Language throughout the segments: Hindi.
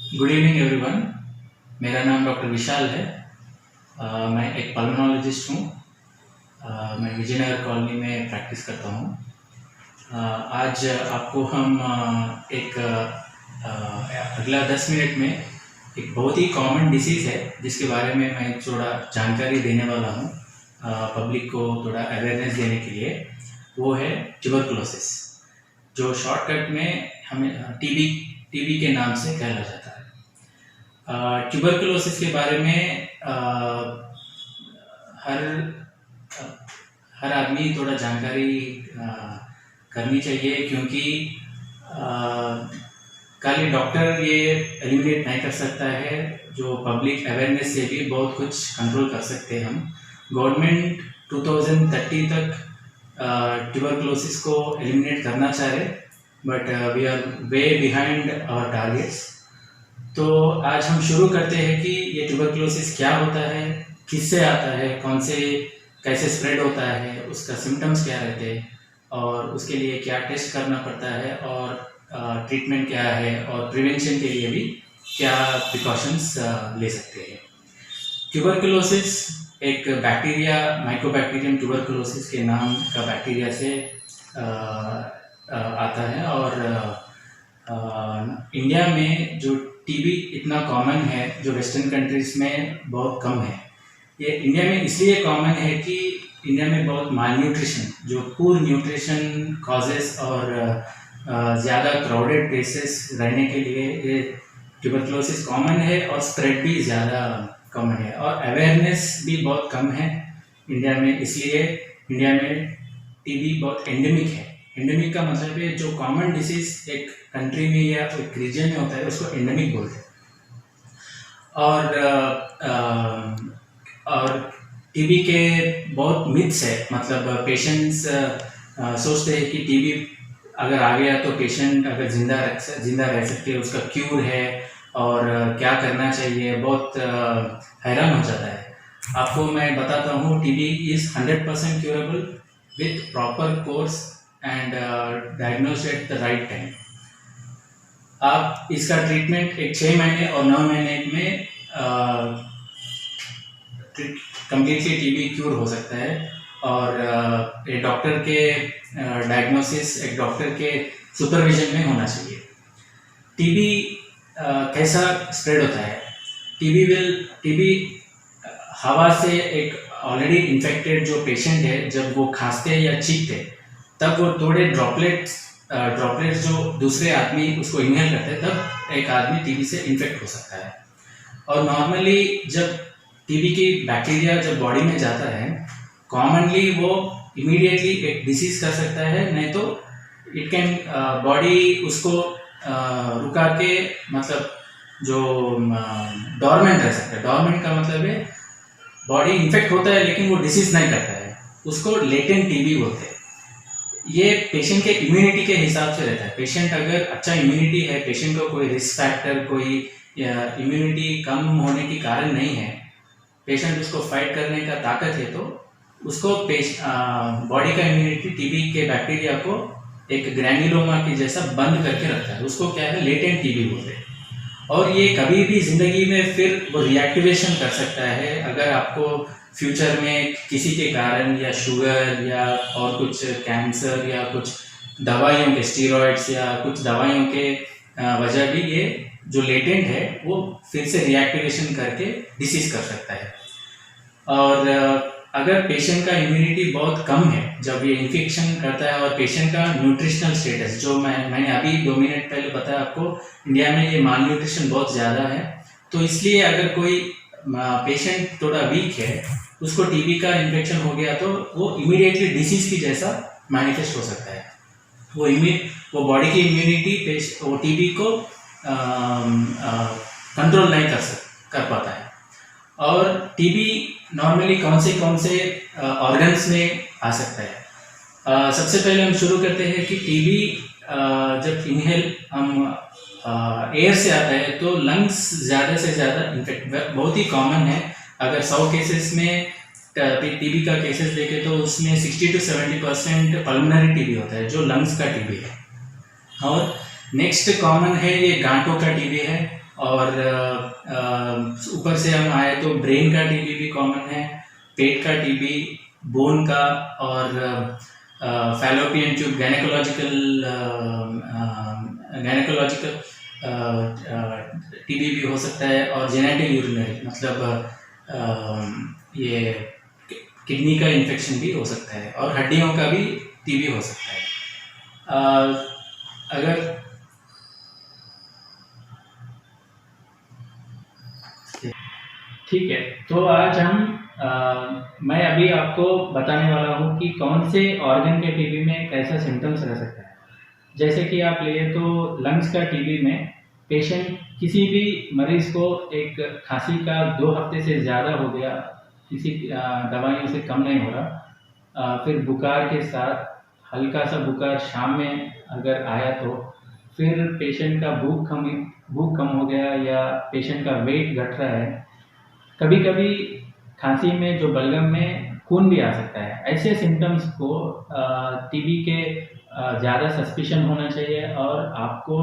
Good evening everyone. मेरा नाम डॉक्टर विशाल है। मैं एक पल्मोनोलॉजिस्ट हूँ। मैं विजयनगर कॉलोनी में प्रैक्टिस करता हूँ। आज आपको हम अगला 10 मिनट में एक बहुत ही कॉमन डिसीज़ है जिसके बारे में मैं थोड़ा जानकारी देने वाला हूँ, पब्लिक को थोड़ा अवेयरनेस देने के लिए। वो है ट्यूबरकुलोसिस, जो शॉर्टकट में हमें टीबी के नाम से कहला जाता है। ट्यूबरकुलोसिस के बारे में हर आदमी थोड़ा जानकारी करनी चाहिए, क्योंकि खाली डॉक्टर ये एलिमिनेट नहीं कर सकता है। जो पब्लिक अवेयरनेस से भी बहुत कुछ कंट्रोल कर सकते हैं हम। गवर्नमेंट 2030 तक ट्यूबरकुलोसिस को एलिमिनेट करना चाह रहे, but we are way behind our targets. तो आज हम शुरू करते हैं कि ये ट्यूबरकुलोसिस क्या होता है, किससे आता है, कैसे स्प्रेड होता है, उसका सिम्टम्स क्या रहते हैं और उसके लिए क्या टेस्ट करना पड़ता है, और ट्रीटमेंट क्या है, और प्रिवेंशन के लिए भी क्या प्रिकॉशंस ले सकते हैं। ट्यूबरकुलोसिस एक बैक्टीरिया, माइकोबैक्टीरियम ट्यूबरकुलोसिस के नाम का बैक्टीरिया से आता है। और इंडिया में जो टीबी इतना कॉमन है, जो वेस्टर्न कंट्रीज में बहुत कम है। ये इंडिया में इसलिए कॉमन है कि इंडिया में बहुत माल न्यूट्रिशन, जो पुअर न्यूट्रिशन कॉजेस और ज़्यादा क्राउडेड प्लेसेस रहने के लिए ये ट्यूबरकुलोसिस कॉमन है, और स्प्रेड भी ज़्यादा कॉमन है, और अवेयरनेस भी बहुत कम है इंडिया में। इसलिए इंडिया में टीबी बहुत एंडेमिक है। एंडेमिक का मतलब है जो कॉमन डिसीज एक कंट्री में या एक रीजन में होता है उसको एंडेमिक बोलते हैं। और टीबी के बहुत मिथ्स है, मतलब पेशेंट्स सोचते हैं कि टीबी अगर आ गया तो पेशेंट अगर जिंदा रह सकते हैं, उसका क्यूर है और क्या करना चाहिए, बहुत हैरान हो जाता है। आपको मैं बताता हूँ, TB is 100% curable with proper course and diagnosed at the right time. आप इसका ट्रीटमेंट एक 6 महीने और 9 महीने में कम्प्लीटली टीबी क्यूर हो सकता है। और एक डॉक्टर के डायग्नोसिस, एक डॉक्टर के सुपरविजन में होना चाहिए। टीबी कैसा स्प्रेड होता है? टीबी हवा से, एक ऑलरेडी इन्फेक्टेड जो पेशेंट है, जब वो खांसते हैं या छींकते तब वो थोड़े ड्रॉपलेट्स जो दूसरे आदमी उसको इनहेल करते हैं, तब एक आदमी टीबी से इन्फेक्ट हो सकता है। और नॉर्मली जब टीबी की बैक्टीरिया जब बॉडी में जाता है, कॉमनली वो इमीडिएटली एक डिसीज कर सकता है, नहीं तो इट कैन बॉडी उसको रुका के, मतलब जो डॉर्मेंट रह सकता है। डॉर्मेंट का मतलब है बॉडी इन्फेक्ट होता है लेकिन वो डिसीज नहीं करता है, उसको लेटेंट टीबी बोलते हैं। ये पेशेंट के इम्यूनिटी के हिसाब से रहता है। पेशेंट अगर अच्छा इम्यूनिटी है, पेशेंट को कोई रिस्क फैक्टर, कोई इम्यूनिटी कम होने के कारण नहीं है, पेशेंट उसको फाइट करने का ताकत है, तो उसको बॉडी का इम्यूनिटी टीबी के बैक्टीरिया को एक ग्रैन्युलोमा के जैसा बंद करके रखता है। उसको क्या है, लेटेंट टीबी बोलते हैं। और ये कभी भी जिंदगी में फिर वो रिएक्टिवेशन कर सकता है। अगर आपको फ्यूचर में किसी के कारण, या शुगर या और कुछ कैंसर या कुछ दवाइयों के स्टीरॉइड्स या कुछ दवाइयों के वजह भी ये जो लेटेंट है वो फिर से रिएक्टिवेशन करके डिसीज कर सकता है। और अगर पेशेंट का इम्यूनिटी बहुत कम है जब ये इन्फेक्शन करता है, और पेशेंट का न्यूट्रिशनल स्टेटस, जो मैंने अभी 2 मिनट पहले बताया आपको, इंडिया में ये माल न्यूट्रिशन बहुत ज़्यादा है, तो इसलिए अगर कोई पेशेंट थोड़ा वीक है, उसको टीबी का इन्फेक्शन हो गया, तो वो इमीडिएटली डिसीज की जैसा मैनिफेस्ट हो सकता है। वो बॉडी की इम्यूनिटी वो टीबी को कंट्रोल नहीं कर पाता है। और टीबी नॉर्मली कौन से ऑर्गन्स में आ सकता है? सबसे पहले हम शुरू करते हैं कि टीबी जब इनहेल हम एयर से आता है तो लंग्स ज़्यादा से ज़्यादा इन्फेक्ट बहुत ही कॉमन है। अगर 100 केसेस में टीबी का केसेस देखें तो उसमें 60 to 70% पल्मोनरी टीबी होता है, जो लंग्स का टीबी है। और नेक्स्ट कॉमन है ये गांठों का टीबी है, और ऊपर से हम आए तो ब्रेन का टीबी भी कॉमन है, पेट का टीबी, बोन का, और फैलोपियन ट्यूब गैनेकोलॉजिकल टीबी भी हो सकता है, और जेनेटिक यूरिनरी मतलब ये किडनी का इन्फेक्शन भी हो सकता है, और हड्डियों का भी टीबी हो सकता है। अगर ठीक है, तो आज मैं अभी आपको बताने वाला हूँ कि कौन से ऑर्गन के टीबी में कैसा सिम्टम्स रह सकता है। जैसे कि आप लिए तो लंग्स का टीबी में पेशेंट, किसी भी मरीज को एक खांसी का 2 हफ्ते से ज़्यादा हो गया, किसी दवाइयों से कम नहीं हो रहा, फिर बुखार के साथ हल्का सा बुखार शाम में अगर आया तो फिर पेशेंट का भूख कम हो गया, या पेशेंट का वेट घट रहा है, कभी कभी खांसी में जो बलगम में खून भी आ सकता है, ऐसे सिम्टम्स को टीबी के ज़्यादा सस्पिशन होना चाहिए, और आपको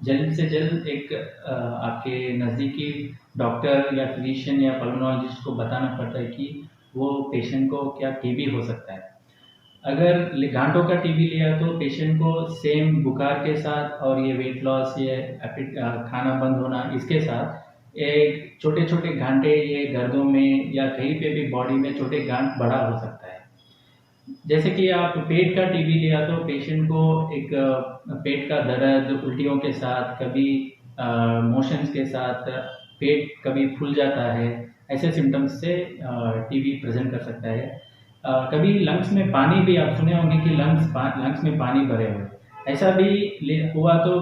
जल्द से जल्द एक आपके नज़दीकी डॉक्टर या फिजिशियन या पल्मोनोलॉजिस्ट को बताना पड़ता है कि वो पेशेंट को क्या टीबी हो सकता है। अगर गांठों का टीबी लिया तो पेशेंट को सेम बुखार के साथ और ये वेट लॉस, ये खाना बंद होना, इसके साथ एक छोटे छोटे गांठे ये गर्दों में या कहीं पे भी बॉडी में छोटे गांठ बड़ा हो सकता है। जैसे कि आप पेट का टीबी लिया तो पेशेंट को एक पेट का दर्द, उल्टियों के साथ, कभी मोशंस के साथ पेट कभी फूल जाता है, ऐसे सिम्टम्स से टीबी प्रेजेंट कर सकता है। कभी लंग्स में पानी भी, आप सुने होंगे कि लंग्स में पानी भरे हुए, ऐसा भी हुआ तो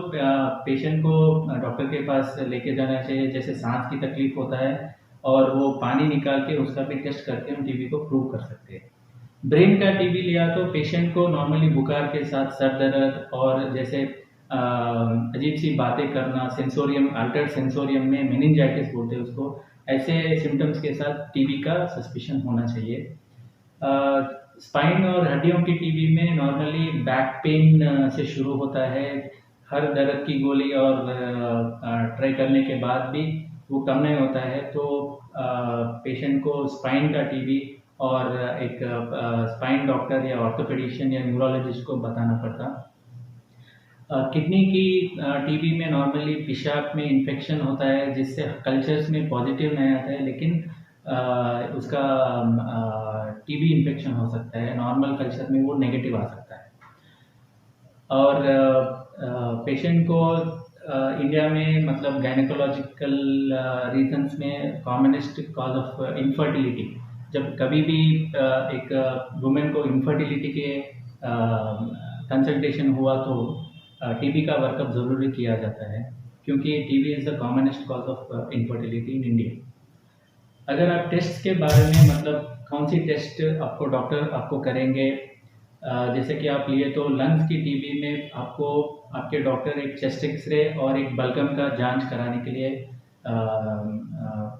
पेशेंट को डॉक्टर के पास लेके जाना चाहिए। जैसे सांस की तकलीफ होता है और वो पानी निकाल के उसका भी टेस्ट करके हम टीबी को प्रूव कर सकते हैं। ब्रेन का टीबी लिया तो पेशेंट को नॉर्मली बुखार के साथ सर दर्द और जैसे अजीब सी बातें करना, सेंसोरियम, अल्टर्ड सेंसोरियम में मेनिंजाइटिस बोलते हैं उसको, ऐसे सिम्टम्स के साथ टीबी का सस्पिशन होना चाहिए। स्पाइन और हड्डियों की टीबी में नॉर्मली बैक पेन से शुरू होता है, हर दर्द की गोली और ट्राई करने के बाद भी वो कम नहीं होता है, तो पेशेंट को स्पाइन का टीबी और एक स्पाइन डॉक्टर या ऑर्थोपेडिशियन या न्यूरोलॉजिस्ट को बताना पड़ता। किडनी की टीबी में नॉर्मली पेशाब में इन्फेक्शन होता है, जिससे कल्चर्स में पॉजिटिव नहीं आता है, लेकिन उसका टीबी इन्फेक्शन हो सकता है, नॉर्मल कल्चर में वो नेगेटिव आ सकता है। और पेशेंट को इंडिया में मतलब गायनेकोलॉजिकल रीजंस में कॉमनेस्ट कॉज ऑफ इनफर्टिलिटी, जब कभी भी एक वुमेन को इनफर्टिलिटी के कंसल्टेशन हुआ तो टीबी का वर्कअप ज़रूरी किया जाता है, क्योंकि TB is the commonest cause of infertility in India. अगर आप टेस्ट के बारे में मतलब कौन सी टेस्ट आपको डॉक्टर आपको करेंगे, जैसे कि आप लिए तो लंग्स की टीबी में आपको आपके डॉक्टर एक चेस्ट एक्सरे और एक बलगम का जांच कराने के लिए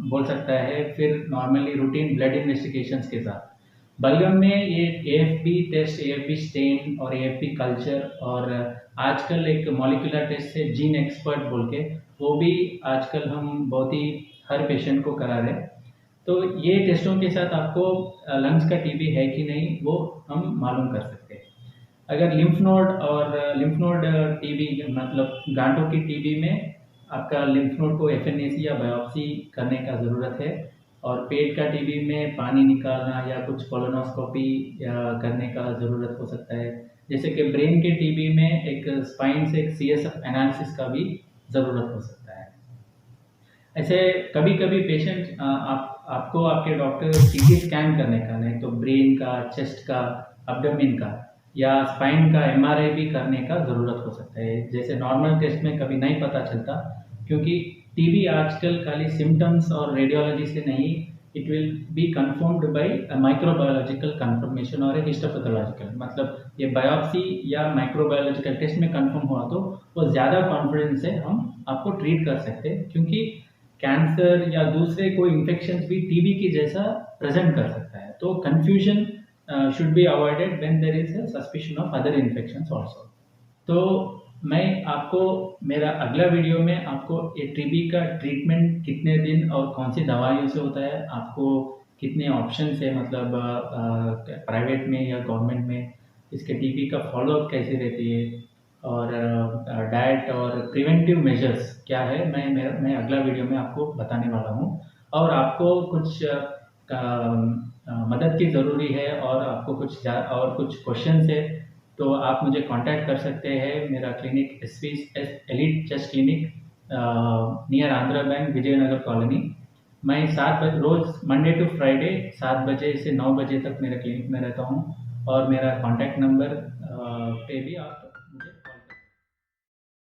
बोल सकता है, फिर नॉर्मली रूटीन ब्लड इन्वेस्टिगेशंस के साथ। बलगम में ये एएफपी टेस्ट, एएफपी स्टेन और एएफपी कल्चर, और आजकल एक मॉलिक्यूलर टेस्ट है जीन एक्सपर्ट बोल के, वो भी आजकल हम बहुत ही हर पेशेंट को करा रहे हैं। तो ये टेस्टों के साथ आपको लंग्स का टीबी है कि नहीं वो हम मालूम कर सकते हैं। अगर लिम्फ नोड टीबी मतलब गांठों की टीबी में आपका लिम्फ नोड को एफएनएसी या बायोप्सी करने का ज़रूरत है, और पेट का टीबी में पानी निकालना या कुछ कोलोनोस्कोपी करने का ज़रूरत हो सकता है। जैसे कि ब्रेन के टीबी में एक स्पाइन से एक सीएसएफ एनालिसिस का भी ज़रूरत हो सकता है। ऐसे कभी कभी पेशेंट आपको आपके डॉक्टर सीटी स्कैन करने का, नहीं तो ब्रेन का, चेस्ट का, एब्डोमेन का या स्पाइन का एमआरआई भी करने का ज़रूरत हो सकता है। जैसे नॉर्मल टेस्ट में कभी नहीं पता चलता, क्योंकि टीबी आजकल खाली सिम्टम्स और रेडियोलॉजी से नहीं, it will be confirmed by microbiological confirmation और हिस्टोपैथोलॉजिकल, मतलब ये बायोप्सी या माइक्रोबायोलॉजिकल टेस्ट में कंफर्म हुआ तो वो ज़्यादा कॉन्फिडेंस से हम आपको ट्रीट कर सकते हैं, क्योंकि कैंसर या दूसरे कोई इन्फेक्शंस भी टीबी की जैसा प्रेजेंट कर सकता है। तो confusion should be avoided when there is a suspicion of other infections also. तो मैं आपको मेरा अगला वीडियो में आपको ये टीबी का ट्रीटमेंट कितने दिन और कौन सी दवाइयों से होता है, आपको कितने ऑप्शंस है, मतलब प्राइवेट में या गवर्नमेंट में, इसके टीबी का फॉलोअप कैसे रहती है, और डाइट और प्रिवेंटिव मेजर्स क्या है, मैं अगला वीडियो में आपको बताने वाला हूँ। और आपको कुछ मदद की ज़रूरी है और आपको और कुछ क्वेश्चंस है, तो आप मुझे कांटेक्ट कर सकते हैं। मेरा clinic SVS elite chest clinic near Andhra bank, Vijayanagar colony. मैं 7 बजे रोज़ मंडे टू फ्राइडे 7 बजे से 9 बजे तक मेरे क्लिनिक में रहता हूँ, और मेरा कांटेक्ट नंबर पे भी आप